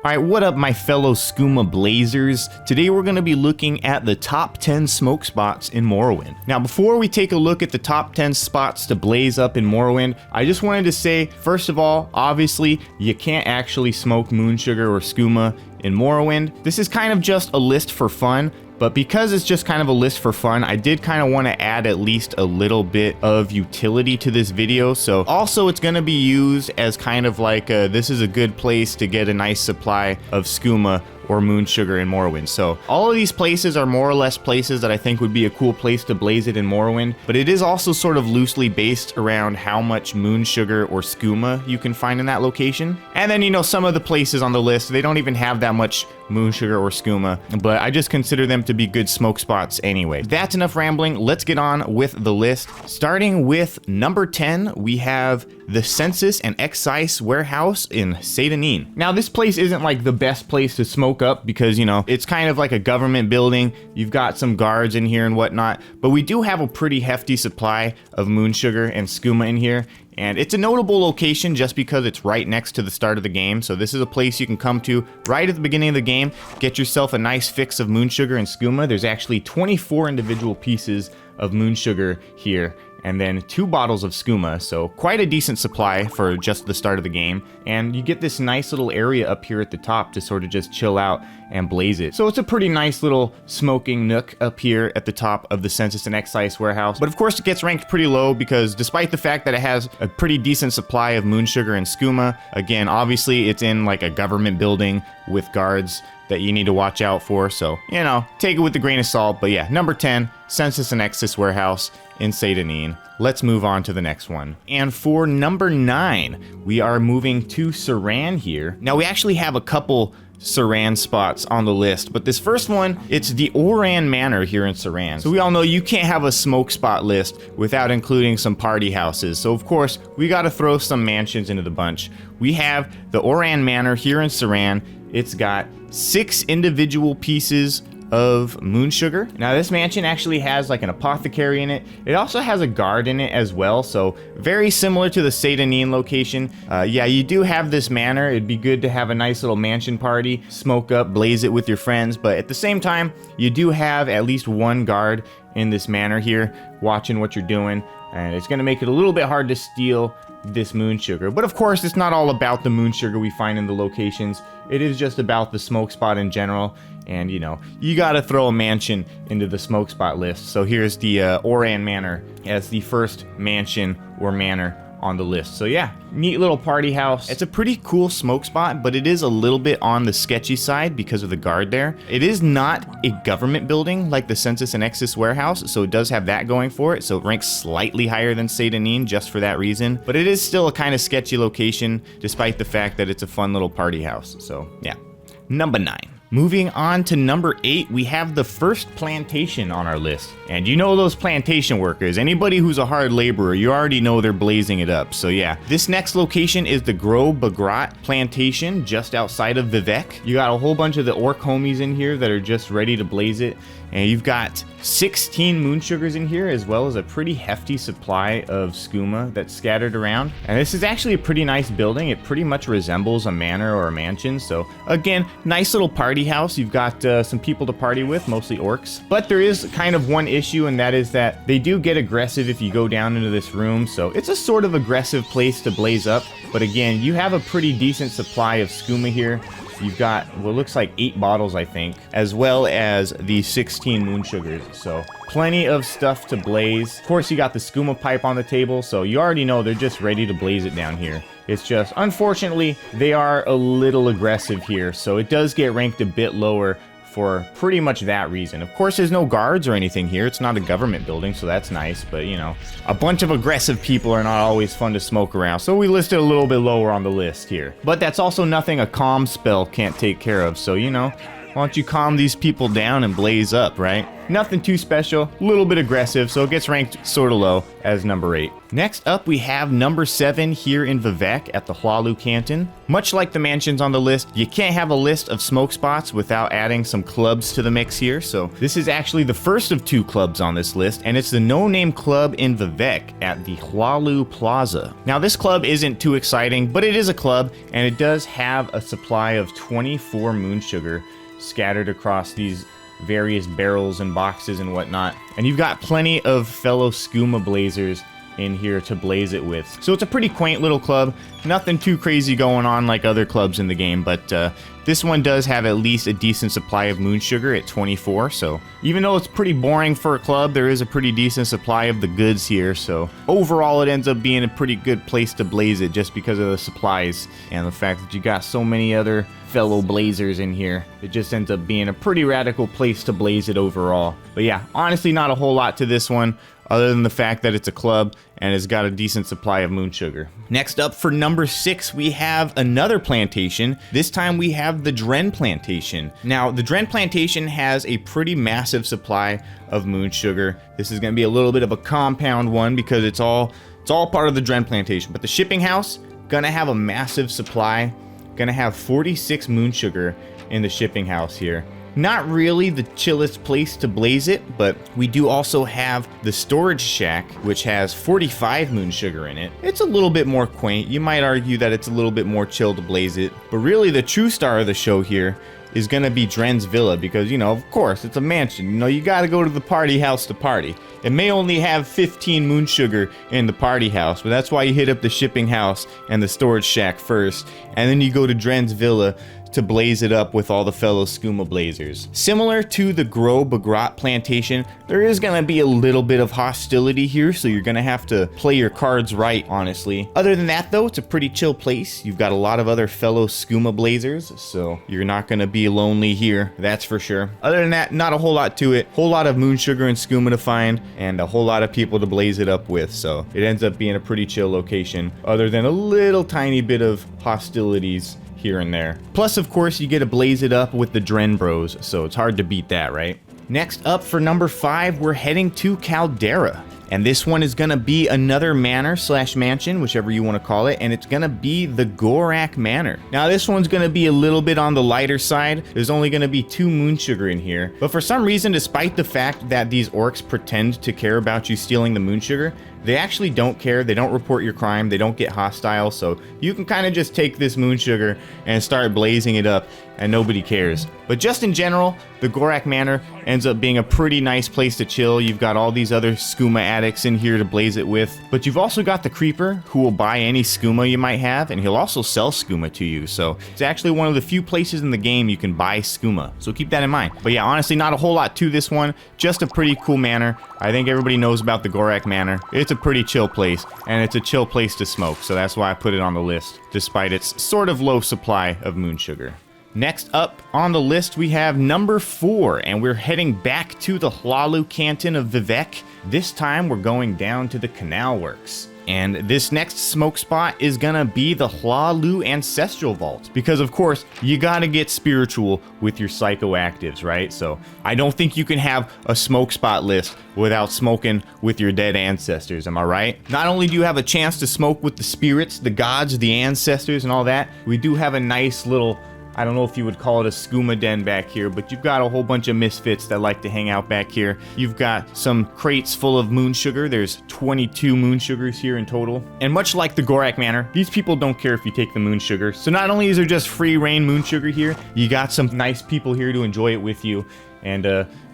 Alright, what up my fellow skooma blazers? Today we're going to be looking at the top 10 smoke spots in Morrowind. Now before we take a look at the top 10 spots to blaze up in Morrowind, I just wanted to say, first of all, obviously you can't actually smoke moon sugar or skooma in Morrowind. This is kind of just a list for fun. But because it's just kind of a list for fun, I did kind of want to add at least a little bit of utility to this video. So also it's going to be used as kind of like this is a good place to get a nice supply of skooma or moon sugar in Morrowind. So all of these places are more or less places that I think would be a cool place to blaze it in Morrowind, but it is also sort of loosely based around how much moon sugar or skooma you can find in that location. And then, you know, some of the places on the list, they don't even have that much moon sugar or skooma, but I just consider them to be good smoke spots anyway. That's enough rambling. Let's get on with the list. Starting with number 10, we have the Census and Excise warehouse in Seyda-Neen. Now this place isn't like the best place to smoke up because, you know, it's kind of like a government building. You've got some guards in here and whatnot, but we do have a pretty hefty supply of moon sugar and skooma in here. And it's a notable location just because it's right next to the start of the game. So this is a place you can come to right at the beginning of the game, get yourself a nice fix of moon sugar and skooma. There's actually 24 individual pieces of moon sugar here, and then 2 bottles of skooma, so quite a decent supply for just the start of the game. And you get this nice little area up here at the top to sort of just chill out and blaze it. So it's a pretty nice little smoking nook up here at the top of the Census and Excise warehouse. But of course it gets ranked pretty low because despite the fact that it has a pretty decent supply of moon sugar and skooma, again, obviously it's in like a government building with guards that you need to watch out for. So, you know, take it with a grain of salt. But yeah, number 10, Census and Excise warehouse in Seyda-Neen. Let's move on to the next one. And for number 9, we are moving to Saran here. Now we actually have a couple Saran spots on the list, but this first one, it's the Oran Manor here in Saran. So we all know you can't have a smoke spot list without including some party houses. So of course, we got to throw some mansions into the bunch. We have the Oran Manor here in Saran. It's got 6 individual pieces of moon sugar. Now this mansion actually has like an apothecary in it. It also has a guard in it as well, so very similar to the Seyda-Neen location. Yeah, you do have this manor. It'd be good to have a nice little mansion party, smoke up, blaze it with your friends, but at the same time, you do have at least 1 guard in this manor here watching what you're doing, and it's gonna make it a little bit hard to steal this moon sugar. But of course, it's not all about the moon sugar we find in the locations. It is just about the smoke spot in general. And, you know, you gotta throw a mansion into the smoke spot list. So here's the Oran Manor as the first mansion or manor on the list. So yeah, neat little party house. It's a pretty cool smoke spot, but it is a little bit on the sketchy side because of the guard there. It is not a government building like the Census and Excise warehouse, so it does have that going for it. So it ranks slightly higher than Seyda-Neen just for that reason. But it is still a kind of sketchy location, despite the fact that it's a fun little party house. So yeah, number 9. Moving on to number 8, we have the first plantation on our list. And you know those plantation workers, anybody who's a hard laborer, you already know they're blazing it up. So yeah, this next location is the Barrat plantation just outside of Vivec. You got a whole bunch of the orc homies in here that are just ready to blaze it. And you've got 16 moon sugars in here, as well as a pretty hefty supply of skooma that's scattered around. And this is actually a pretty nice building. It pretty much resembles a manor or a mansion. So again, nice little party house. You've got some people to party with, mostly orcs. But there is kind of one issue, and that is that they do get aggressive if you go down into this room. So it's a sort of aggressive place to blaze up. But again, you have a pretty decent supply of skooma here. You've got what looks like 8 bottles, I think, as well as the 16 moon sugars. So plenty of stuff to blaze. Of course, you got the skooma pipe on the table, so you already know they're just ready to blaze it down here. It's just, unfortunately, they are a little aggressive here, so it does get ranked a bit lower for pretty much that reason. Of course, there's no guards or anything here. It's not a government building, so that's nice. But, you know, a bunch of aggressive people are not always fun to smoke around. So we listed a little bit lower on the list here. But that's also nothing a calm spell can't take care of. So, you know, Why don't you calm these people down and blaze up, right? Nothing too special, a little bit aggressive, so it gets ranked sort of low as number 8. Next up, we have number 7 here in Vivec at the Hallu Canton. Much like the mansions on the list, you can't have a list of smoke spots without adding some clubs to the mix here, so this is actually the first of 2 clubs on this list, and it's the no-name club in Vivec at the Hallu Plaza. Now, this club isn't too exciting, but it is a club, and it does have a supply of 24 moon sugar scattered across these various barrels and boxes and whatnot. And you've got plenty of fellow skooma blazers in here to blaze it with. So it's a pretty quaint little club. Nothing too crazy going on like other clubs in the game, but this one does have at least a decent supply of moon sugar at 24. So even though it's pretty boring for a club, there is a pretty decent supply of the goods here. So overall, it ends up being a pretty good place to blaze it just because of the supplies and the fact that you got so many other fellow blazers in here. It just ends up being a pretty radical place to blaze it overall. But yeah, honestly, not a whole lot to this one other than the fact that it's a club and it's got a decent supply of moon sugar. Next up for number 6, we have another plantation. This time we have the Dren Plantation. Now, the Dren Plantation has a pretty massive supply of moon sugar. This is gonna be a little bit of a compound one because it's all part of the Dren Plantation. But the shipping house, gonna have a massive supply. Gonna have 46 moon sugar in the shipping house here. Not really the chillest place to blaze it, but we do also have the storage shack, which has 45 moon sugar in it. It's a little bit more quaint. You might argue that it's a little bit more chill to blaze it, but really the true star of the show here is gonna be Dren's Villa because, you know, of course, it's a mansion. You know, you gotta go to the party house to party. It may only have 15 moon sugar in the party house, but that's why you hit up the shipping house and the storage shack first, and then you go to Dren's Villa to blaze it up with all the fellow skooma blazers. Similar to the Barrat Plantation, there is gonna be a little bit of hostility here, so you're gonna have to play your cards right, honestly. Other than that though, it's a pretty chill place. You've got a lot of other fellow skooma blazers, so you're not gonna be lonely here, that's for sure. Other than that, not a whole lot to it. Whole lot of moon sugar and skooma to find, and a whole lot of people to blaze it up with, so it ends up being a pretty chill location, other than a little tiny bit of hostilities here and there. Plus, of course, you get to blaze it up with the Dren Bros, so it's hard to beat that, right? Next up for number 5, we're heading to Caldera. And this one is gonna be another manor slash mansion, whichever you want to call it, and it's gonna be the Gorak Manor. Now this one's gonna be a little bit on the lighter side. There's only gonna be 2 moon sugar in here, but for some reason, despite the fact that these orcs pretend to care about you stealing the moon sugar, they actually don't care. They don't report your crime. They don't get hostile, so you can kind of just take this moon sugar and start blazing it up and nobody cares. But just in general, the Gorak Manor ends up being a pretty nice place to chill. You've got all these other skooma addicts in here to blaze it with, but you've also got the Creeper who will buy any skooma you might have, and he'll also sell skooma to you. So it's actually one of the few places in the game you can buy skooma, so keep that in mind. But yeah, honestly, not a whole lot to this one, just a pretty cool manor. I think everybody knows about the Gorak Manor. It's a pretty chill place, and it's a chill place to smoke, so that's why I put it on the list, despite its sort of low supply of moon sugar. Next up on the list, we have number 4, and we're heading back to the Hallu Canton of Vivec. This time, we're going down to the Canal Works. And this next smoke spot is gonna be the Hallu Ancestral Vault, because of course, you gotta get spiritual with your psychoactives, right? So I don't think you can have a smoke spot list without smoking with your dead ancestors, am I right? Not only do you have a chance to smoke with the spirits, the gods, the ancestors, and all that, we do have a nice little, I don't know if you would call it a skooma den back here, but you've got a whole bunch of misfits that like to hang out back here. You've got some crates full of moon sugar. There's 22 moon sugars here in total. And much like the Gorak Manor, these people don't care if you take the moon sugar. So not only is there just free reign moon sugar here, you got some nice people here to enjoy it with you and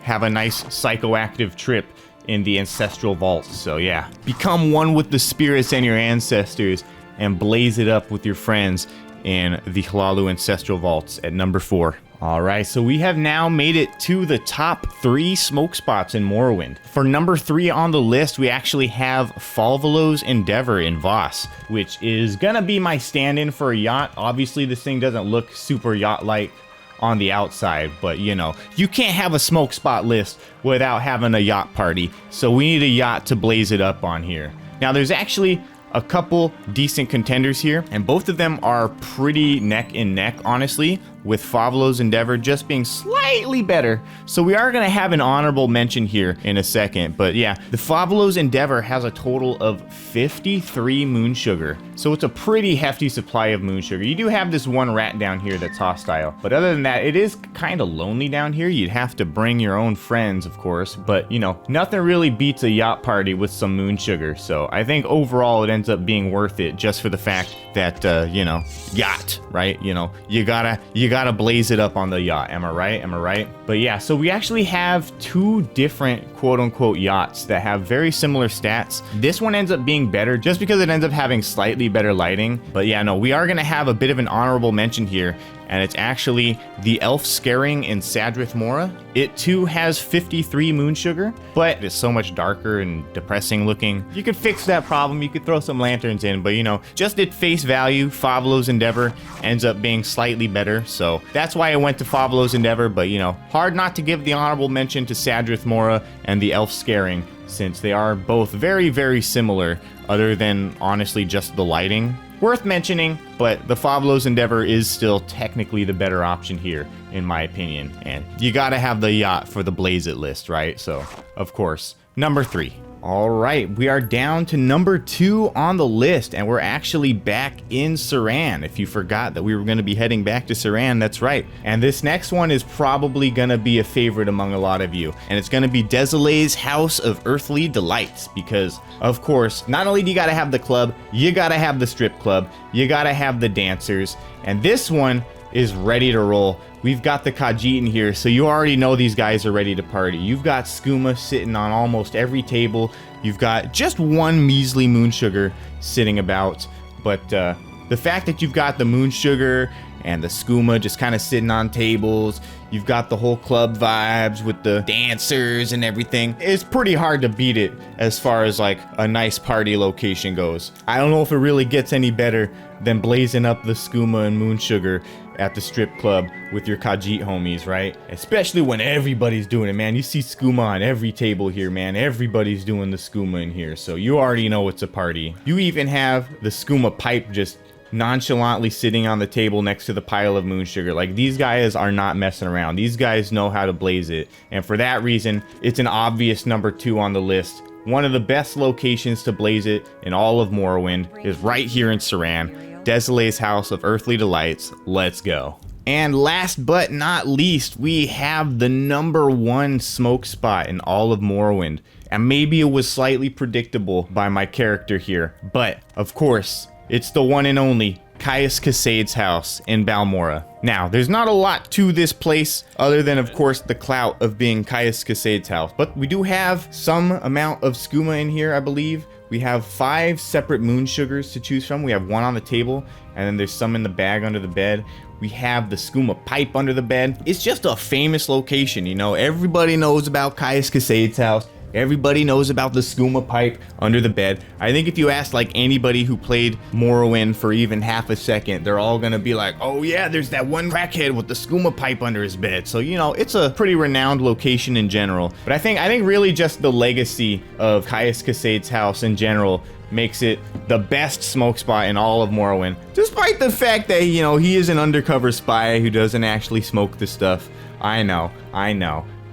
have a nice psychoactive trip in the Ancestral Vault. So yeah, become one with the spirits and your ancestors and blaze it up with your friends in the Hallu Ancestral Vaults at number 4. Alright, so we have now made it to the top 3 smoke spots in Morrowind. For number 3 on the list, we actually have Falvalo's Endeavor in Voss, which is gonna be my stand-in for a yacht. Obviously, this thing doesn't look super yacht-like on the outside, but you know, you can't have a smoke spot list without having a yacht party, so we need a yacht to blaze it up on here. Now, there's actually a couple decent contenders here, and both of them are pretty neck and neck, honestly. with Favolo's Endeavor just being slightly better. So we are going to have an honorable mention here in a second. But yeah, the Favolo's Endeavor has a total of 53 moon sugar. So it's a pretty hefty supply of moon sugar. You do have this one rat down here that's hostile. But other than that, it is kind of lonely down here. You'd have to bring your own friends, of course. But, you know, nothing really beats a yacht party with some moon sugar. So I think overall it ends up being worth it just for the fact that, you know, yacht, right? You know, you gotta blaze it up on the yacht. Am I right? Am I right? But yeah, so we actually have two different quote unquote yachts that have very similar stats. This one ends up being better just because it ends up having slightly better lighting. But yeah, no, we are gonna have a bit of an honorable mention here, and it's actually the Elf Scaring in Sadrith Mora. It too has 53 moon sugar, but it's so much darker and depressing looking. You could fix that problem, you could throw some lanterns in, but you know, just at face value, Favolo's Endeavor ends up being slightly better, so that's why I went to Favolo's Endeavor. But you know, hard not to give the honorable mention to Sadrith Mora and the Elf Scaring, since they are both very, very similar, other than honestly just the lighting. Worth mentioning, but the Favolo's Endeavor is still technically the better option here, in my opinion. And you gotta have the yacht for the Blaze It list, right? So, of course, number 3. All right, we are down to number 2 on the list, and we're actually back in Saran. If you forgot that we were going to be heading back to Saran, that's right. And this next one is probably going to be a favorite among a lot of you, and it's going to be Desilee's House of Earthly Delights, because, of course, not only do you got to have the club, you got to have the strip club, you got to have the dancers, and this one is ready to roll. We've got the Khajiit in here, so you already know these guys are ready to party. You've got skooma sitting on almost every table. You've got just one measly moon sugar sitting about. But the fact that you've got the moon sugar and the skooma just kind of sitting on tables, you've got the whole club vibes with the dancers and everything, it's pretty hard to beat it as far as like a nice party location goes. I don't know if it really gets any better than blazing up the skooma and moon sugar at the strip club with your Khajiit homies, right? Especially when everybody's doing it, man. You see skooma on every table here, man. Everybody's doing the skooma in here, so you already know it's a party. You even have the skooma pipe just nonchalantly sitting on the table next to the pile of moon sugar. Like, these guys are not messing around. These guys know how to blaze it, and for that reason, it's an obvious number 2 on the list. One of the best locations to blaze it in all of Morrowind is right here in Saran. Desilee's House of Earthly Delights. Let's go. And last but not least, we have the number 1 smoke spot in all of Morrowind. And maybe it was slightly predictable by my character here, but of course, it's the one and only Kaias House in Balmora. Now, there's not a lot to this place other than, of course, the clout of being Kaias House, but we do have some amount of skooma in here, I believe. We have 5 separate moon sugars to choose from. We have 1 on the table, and then there's some in the bag under the bed. We have the skooma pipe under the bed. It's just a famous location, you know. Everybody knows about Kaias House. Everybody knows about the skooma pipe under the bed. I think if you ask like anybody who played Morrowind for even half a second, they're all gonna be like, oh yeah, there's that one crackhead with the skooma pipe under his bed. So, you know, it's a pretty renowned location in general. But I think really just the legacy of Kaias House in general makes it the best smoke spot in all of Morrowind. Despite the fact that, you know, he is an undercover spy who doesn't actually smoke the stuff. I know.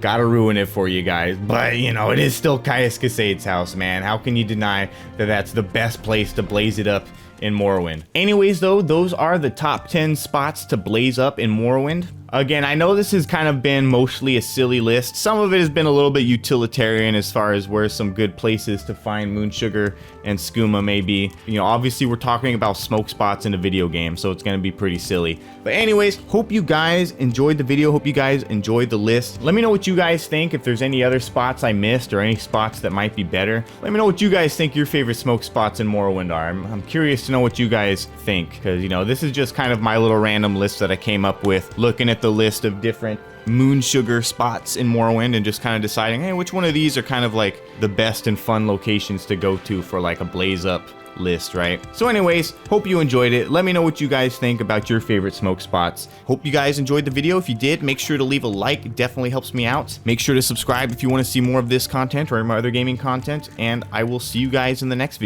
Gotta ruin it for you guys, but you know, it is still Kaias House, man. How can you deny that that's the best place to blaze it up in Morrowind? Anyways though, those are the top 10 spots to blaze up in Morrowind. Again, I know this has kind of been mostly a silly list. Some of it has been a little bit utilitarian as far as where some good places to find moon sugar and skooma may be. You know, obviously we're talking about smoke spots in a video game, so it's going to be pretty silly. But anyways, hope you guys enjoyed the video. Hope you guys enjoyed the list. Let me know what you guys think. If there's any other spots I missed or any spots that might be better, let me know what you guys think your favorite smoke spots in Morrowind are. I'm curious to know what you guys think, because, you know, this is just kind of my little random list that I came up with, looking at the list of different moon sugar spots in Morrowind and just kind of deciding, hey, which one of these are kind of like the best and fun locations to go to for like a blaze up list, right? So anyways, hope you enjoyed it. Let me know what you guys think about your favorite smoke spots. Hope you guys enjoyed the video. If you did, make sure to leave a like. It definitely helps me out. Make sure to subscribe if you want to see more of this content or my other gaming content, and I will see you guys in the next video.